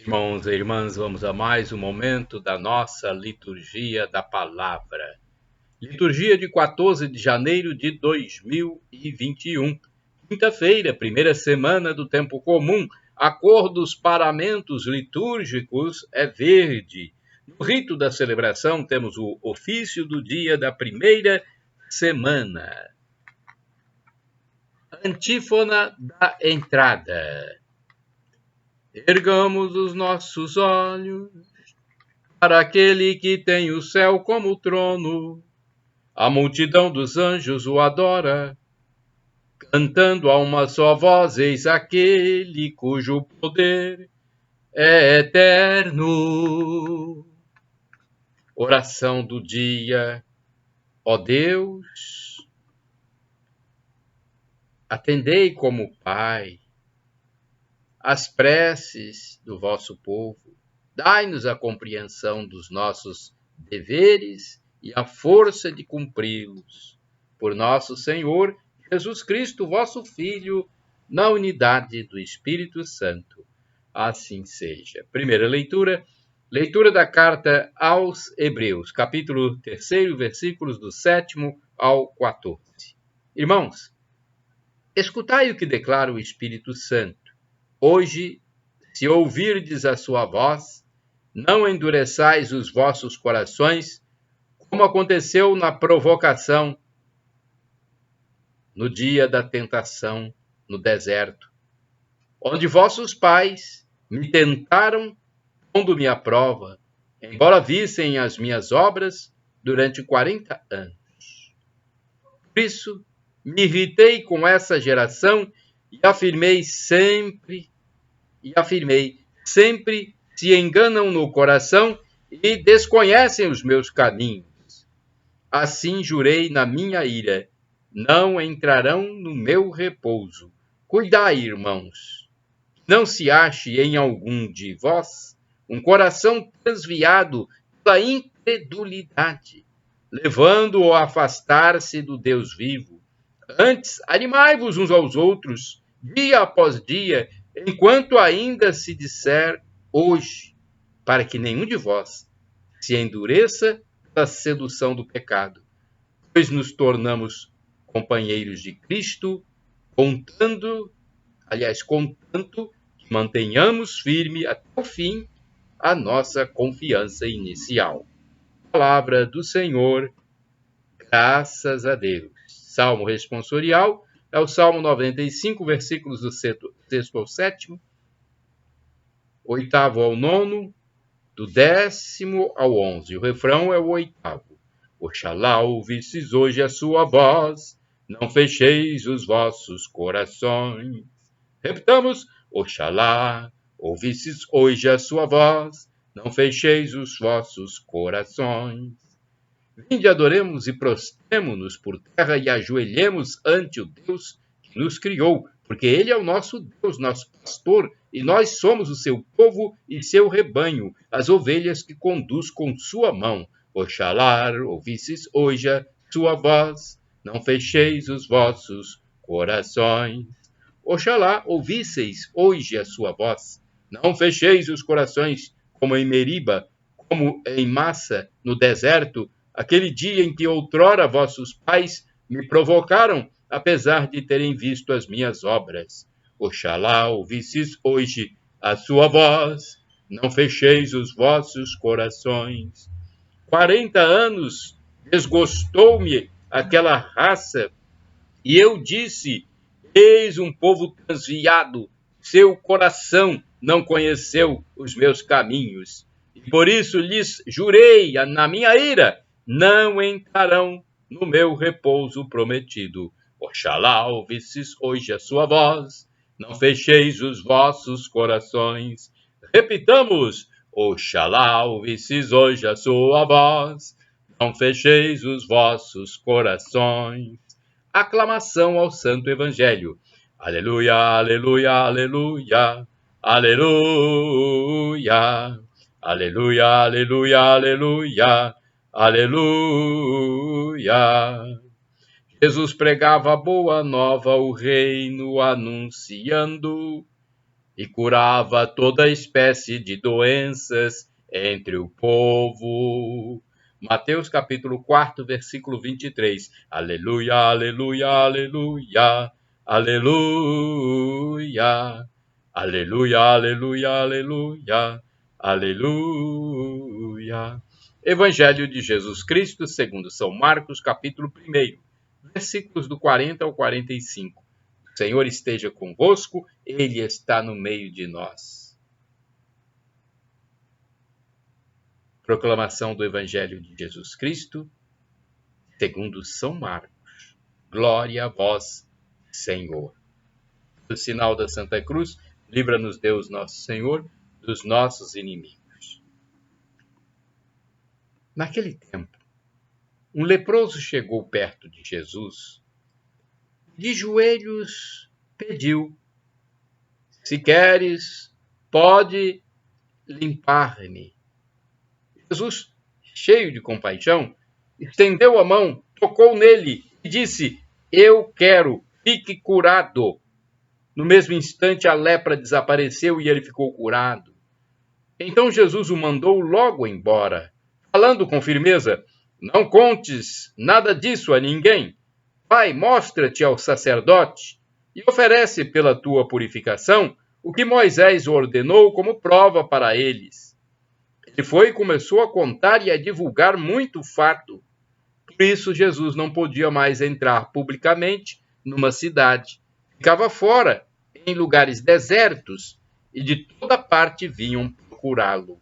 Irmãos e irmãs, vamos a mais um momento da nossa liturgia da palavra. Liturgia de 14 de janeiro de 2021. Quinta-feira, primeira semana do tempo comum. A cor dos paramentos litúrgicos é verde. No rito da celebração temos o ofício do dia da primeira semana. Antífona da entrada. Ergamos os nossos olhos para aquele que tem o céu como trono. A multidão dos anjos o adora, cantando a uma só voz, eis aquele cujo poder é eterno. Oração do dia. Ó Deus, atendei como Pai as preces do vosso povo. Dai-nos a compreensão dos nossos deveres e a força de cumpri-los. Por nosso Senhor Jesus Cristo, vosso Filho, na unidade do Espírito Santo. Assim seja. Primeira leitura. Leitura da carta aos Hebreus, capítulo 3, versículos do 7 ao 14. Irmãos, escutai o que declara o Espírito Santo. Hoje, se ouvirdes a sua voz, não endureçais os vossos corações, como aconteceu na provocação, no dia da tentação no deserto, onde vossos pais me tentaram pondo-me à prova, embora vissem as minhas obras durante 40 anos. Por isso, me irritei com essa geração e afirmei sempre se enganam no coração e desconhecem os meus caminhos. Assim jurei na minha ira, não entrarão no meu repouso. Cuidai, irmãos, não se ache em algum de vós um coração desviado pela incredulidade, levando-o a afastar-se do Deus vivo. Antes, animai-vos uns aos outros, dia após dia, enquanto ainda se disser hoje, para que nenhum de vós se endureça pela sedução do pecado, pois nos tornamos companheiros de Cristo, contanto que mantenhamos firme até o fim a nossa confiança inicial. Palavra do Senhor, graças a Deus. Salmo responsorial é o Salmo 95, versículos do 6 ao 7, 8º ao 9, do 10º ao 11. O refrão é o 8º. Oxalá ouvisses hoje a sua voz, não fecheis os vossos corações. Repitamos, oxalá ouvisses hoje a sua voz, não fecheis os vossos corações. Vinde, adoremos e prostremo-nos por terra e ajoelhemos ante o Deus que nos criou, porque Ele é o nosso Deus, nosso pastor, e nós somos o seu povo e seu rebanho, as ovelhas que conduz com sua mão. Oxalá ouvisses hoje a sua voz, não fecheis os vossos corações. Oxalá ouvisseis hoje a sua voz, não fecheis os corações como em Meriba, como em Massa, no deserto, aquele dia em que outrora vossos pais me provocaram, apesar de terem visto as minhas obras. Oxalá ouvisses hoje a sua voz, não fecheis os vossos corações. 40 anos desgostou-me aquela raça, e eu disse, eis um povo transviado, seu coração não conheceu os meus caminhos. E por isso lhes jurei na minha ira, não entrarão no meu repouso prometido. Oxalá ouvisses hoje a sua voz, não fecheis os vossos corações. Repitamos, oxalá ouvisses hoje a sua voz, não fecheis os vossos corações. Aclamação ao Santo Evangelho. Aleluia, aleluia, aleluia, aleluia, aleluia, aleluia, aleluia, aleluia. Jesus pregava a boa nova, o reino anunciando, e curava toda espécie de doenças entre o povo. Mateus capítulo 4, versículo 23. Aleluia, aleluia, aleluia, aleluia. Aleluia, aleluia, aleluia, aleluia. Evangelho de Jesus Cristo, segundo São Marcos, capítulo 1, versículos do 40 ao 45. O Senhor esteja convosco, Ele está no meio de nós. Proclamação do Evangelho de Jesus Cristo, segundo São Marcos. Glória a vós, Senhor. Pelo sinal da Santa Cruz, livra-nos Deus nosso Senhor dos nossos inimigos. Naquele tempo, um leproso chegou perto de Jesus, de joelhos pediu: se queres, pode limpar-me. Jesus, cheio de compaixão, estendeu a mão, tocou nele e disse: eu quero, fique curado. No mesmo instante, a lepra desapareceu e ele ficou curado. Então Jesus o mandou logo embora, falando com firmeza: não contes nada disso a ninguém. Vai, mostra-te ao sacerdote e oferece pela tua purificação o que Moisés ordenou como prova para eles. Ele foi e começou a contar e a divulgar muito fato. Por isso, Jesus não podia mais entrar publicamente numa cidade. Ficava fora, em lugares desertos, e de toda parte vinham procurá-lo.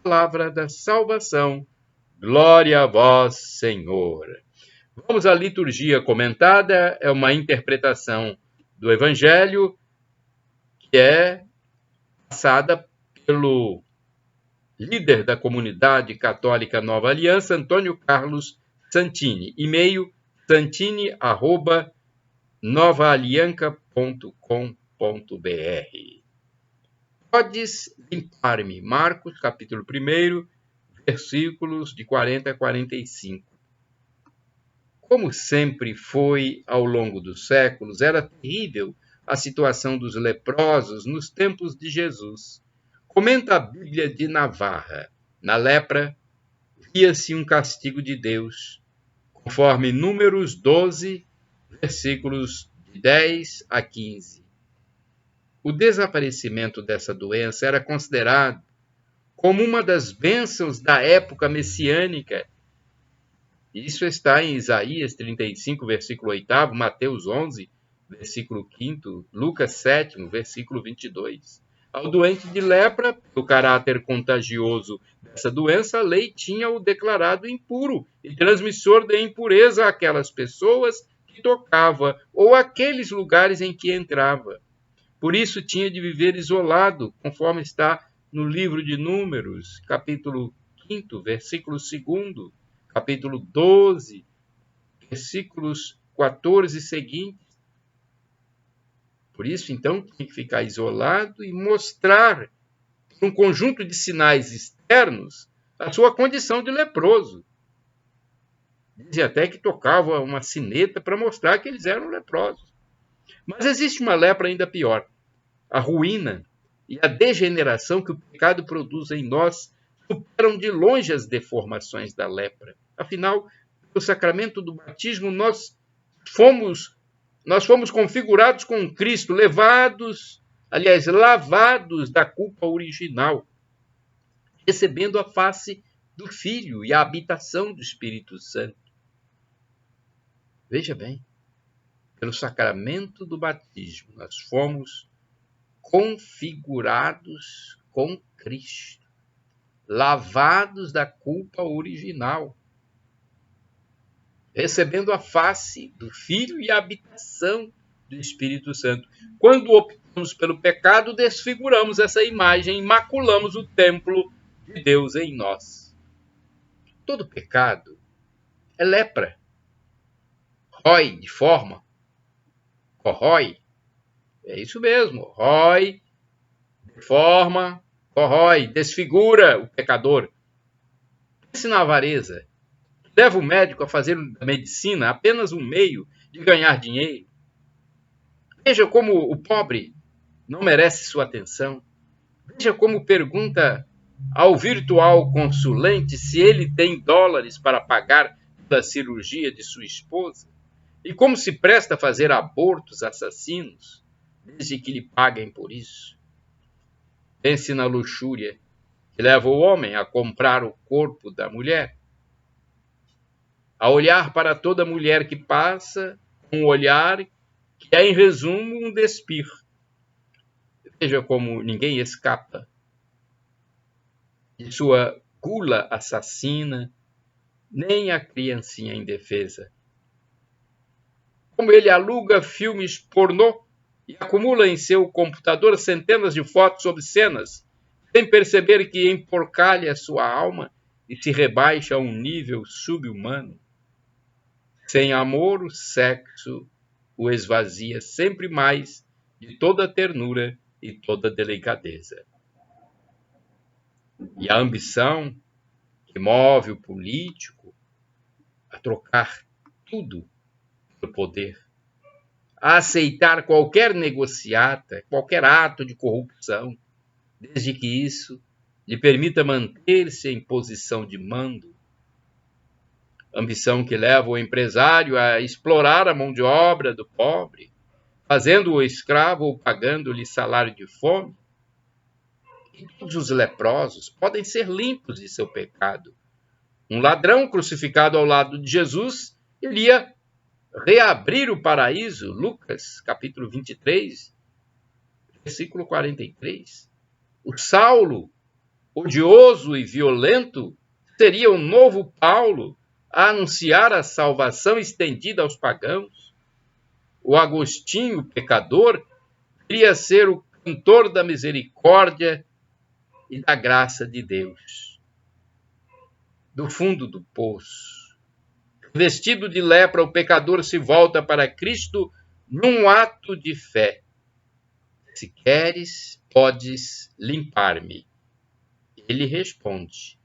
Palavra da salvação. Glória a vós, Senhor. Vamos à liturgia comentada. É uma interpretação do Evangelho que é passada pelo líder da comunidade católica Nova Aliança, Antônio Carlos Santini. E-mail santini@novaalianca.com.br. Podes limpar-me. Marcos, capítulo 1, versículos de 40 a 45. Como sempre foi ao longo dos séculos, era terrível a situação dos leprosos nos tempos de Jesus. Comenta a Bíblia de Navarra. Na lepra, via-se um castigo de Deus, conforme Números 12, versículos de 10 a 15. O desaparecimento dessa doença era considerado como uma das bênçãos da época messiânica. Isso está em Isaías 35, versículo 8, Mateus 11, versículo 5, Lucas 7, versículo 22. Ao doente de lepra, pelo caráter contagioso dessa doença, a lei tinha-o declarado impuro e transmissor de impureza àquelas pessoas que tocava ou àqueles lugares em que entrava. Por isso tinha de viver isolado, conforme está no livro de Números, capítulo 5, versículo 2, capítulo 12, versículos 14 e seguintes. Por isso, então, tem que ficar isolado e mostrar, um conjunto de sinais externos, a sua condição de leproso. Dizia até que tocava uma sineta para mostrar que eles eram leprosos. Mas existe uma lepra ainda pior. A ruína e a degeneração que o pecado produz em nós superam de longe as deformações da lepra. Afinal, no sacramento do batismo, nós fomos configurados com Cristo, lavados da culpa original, recebendo a face do Filho e a habitação do Espírito Santo. Veja bem, pelo sacramento do batismo, nós fomos configurados com Cristo, lavados da culpa original, recebendo a face do Filho e a habitação do Espírito Santo. Quando optamos pelo pecado, desfiguramos essa imagem, imaculamos o templo de Deus em nós. Todo pecado é lepra. Rói, deforma, corrói. É isso mesmo, rói, deforma, corrói, desfigura o pecador. Pense na avareza. Leva o médico a fazer da medicina apenas um meio de ganhar dinheiro. Veja como o pobre não merece sua atenção? Veja como pergunta ao virtual consulente se ele tem dólares para pagar pela cirurgia de sua esposa e como se presta a fazer abortos assassinos, desde que lhe paguem por isso. Pense na luxúria que leva o homem a comprar o corpo da mulher, a olhar para toda mulher que passa com um olhar que é, em resumo, um despir. Veja como ninguém escapa de sua gula assassina, nem a criancinha indefesa. Como ele aluga filmes pornô e acumula em seu computador centenas de fotos obscenas, sem perceber que emporcalha sua alma e se rebaixa a um nível subhumano. Sem amor, o sexo o esvazia sempre mais de toda ternura e toda delicadeza. E a ambição que move o político a trocar tudo pelo poder, a aceitar qualquer negociata, qualquer ato de corrupção, desde que isso lhe permita manter-se em posição de mando. Ambição que leva o empresário a explorar a mão de obra do pobre, fazendo-o escravo ou pagando-lhe salário de fome. E todos os leprosos podem ser limpos de seu pecado. Um ladrão crucificado ao lado de Jesus iria reabrir o paraíso, Lucas, capítulo 23, versículo 43. O Saulo, odioso e violento, seria o novo Paulo a anunciar a salvação estendida aos pagãos. O Agostinho, pecador, iria ser o cantor da misericórdia e da graça de Deus. Do fundo do poço, vestido de lepra, o pecador se volta para Cristo num ato de fé. Se queres, podes limpar-me. Ele responde: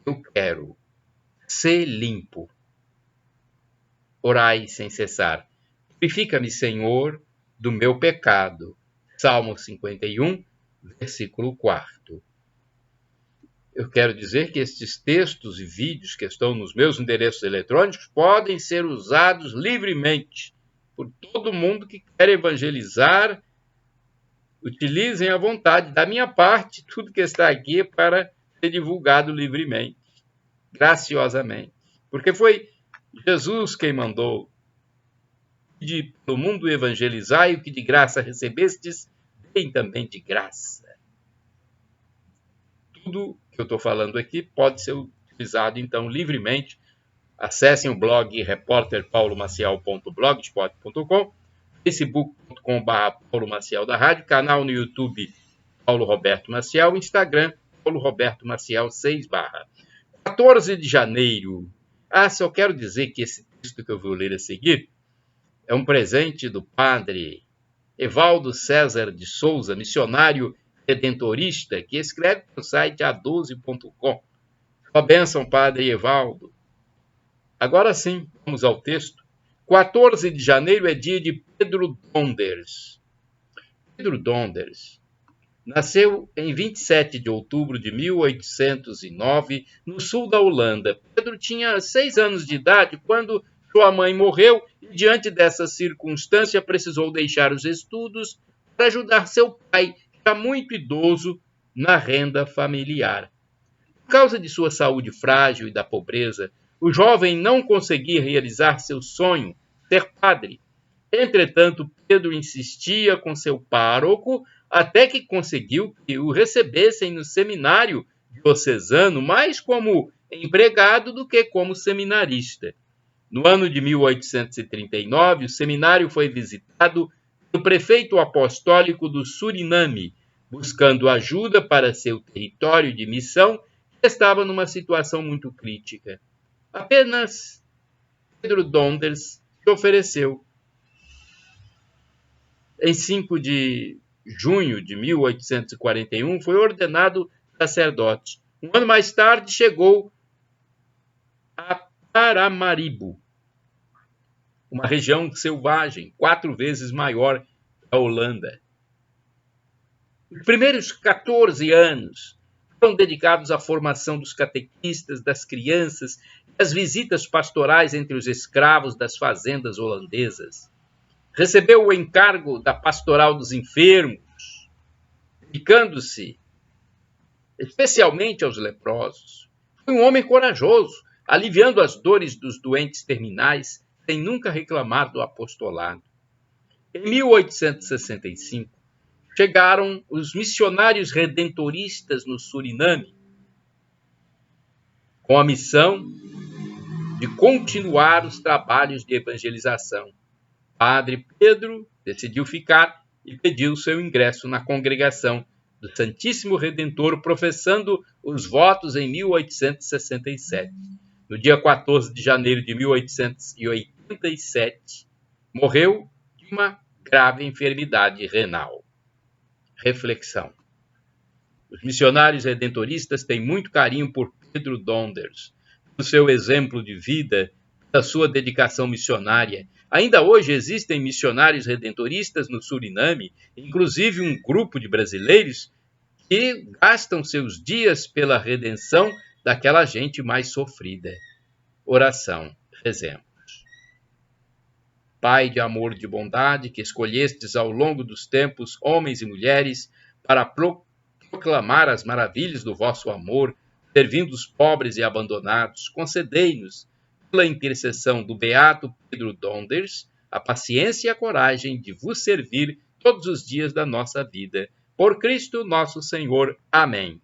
eu quero ser limpo. Orai sem cessar. Purifica-me, Senhor, do meu pecado. Salmo 51, versículo 4. Eu quero dizer que estes textos e vídeos que estão nos meus endereços eletrônicos podem ser usados livremente por todo mundo que quer evangelizar. Utilizem à vontade. Da minha parte, tudo que está aqui é para ser divulgado livremente, graciosamente. Porque foi Jesus quem mandou: ide pelo mundo evangelizar, e o que de graça recebestes, deem também de graça. Tudo que eu estou falando aqui pode ser utilizado, então, livremente. Acessem o blog repórterpaulomaciel.blogspot.com, facebook.com.br Paulo Maciel da Rádio, canal no YouTube Paulo Roberto Maciel, Instagram Paulo Roberto Maciel 6 /. 14 de janeiro. Só quero dizer que esse texto que eu vou ler a seguir é um presente do padre Evaldo César de Souza, missionário redentorista, que escreve no site a12.com. Sua bênção, padre Evaldo. Agora sim, vamos ao texto. 14 de janeiro é dia de Pedro Donders. Pedro Donders nasceu em 27 de outubro de 1809, no sul da Holanda. Pedro tinha 6 anos de idade quando sua mãe morreu e, diante dessa circunstância, precisou deixar os estudos para ajudar seu pai, já muito idoso, na renda familiar. Por causa de sua saúde frágil e da pobreza, o jovem não conseguia realizar seu sonho, ser padre. Entretanto, Pedro insistia com seu pároco até que conseguiu que o recebessem no seminário diocesano, mais como empregado do que como seminarista. No ano de 1839, o seminário foi visitado pelo prefeito apostólico do Suriname, buscando ajuda para seu território de missão, que estava numa situação muito crítica. Apenas Pedro Donders se ofereceu. Em 5 de junho de 1841, foi ordenado sacerdote. Um ano mais tarde, chegou a Paramaribo, uma região selvagem, 4 vezes maior que a Holanda. Os primeiros 14 anos foram dedicados à formação dos catequistas, das crianças, às visitas pastorais entre os escravos das fazendas holandesas. Recebeu o encargo da pastoral dos enfermos, dedicando-se especialmente aos leprosos. Foi um homem corajoso, aliviando as dores dos doentes terminais, sem nunca reclamar do apostolado. Em 1865, chegaram os missionários redentoristas no Suriname, com a missão de continuar os trabalhos de evangelização. Padre Pedro decidiu ficar e pediu seu ingresso na congregação do Santíssimo Redentor, professando os votos em 1867. No dia 14 de janeiro de 1887, morreu de uma grave enfermidade renal. Reflexão. Os missionários redentoristas têm muito carinho por Pedro Donders, pelo seu exemplo de vida, pela sua dedicação missionária. Ainda hoje existem missionários redentoristas no Suriname, inclusive um grupo de brasileiros que gastam seus dias pela redenção daquela gente mais sofrida. Oração, rezemos. Pai de amor e de bondade, que escolhestes ao longo dos tempos homens e mulheres para proclamar as maravilhas do vosso amor, servindo os pobres e abandonados, concedei-nos, pela intercessão do beato Pedro Donders, a paciência e a coragem de vos servir todos os dias da nossa vida. Por Cristo nosso Senhor. Amém.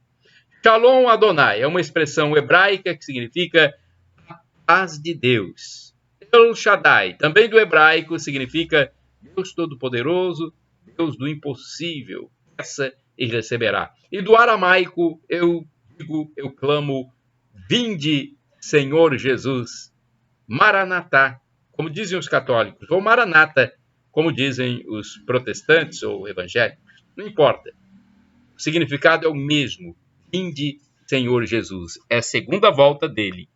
Shalom Adonai é uma expressão hebraica que significa a paz de Deus. El Shaddai, também do hebraico, significa Deus Todo-Poderoso, Deus do impossível. Peça e receberá. E do aramaico, eu clamo, vinde, Senhor Jesus. Maranatá, como dizem os católicos, ou Maranata, como dizem os protestantes ou evangélicos. Não importa. O significado é o mesmo. Vinde, Senhor Jesus. É a segunda volta dele.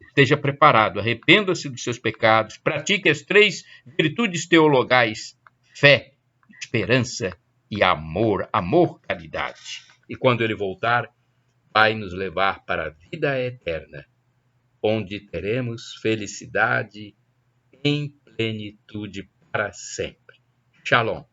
Esteja preparado, arrependa-se dos seus pecados, pratique as 3 virtudes teologais: fé, esperança e amor. Amor, caridade. E quando ele voltar, vai nos levar para a vida eterna, onde teremos felicidade em plenitude para sempre. Shalom.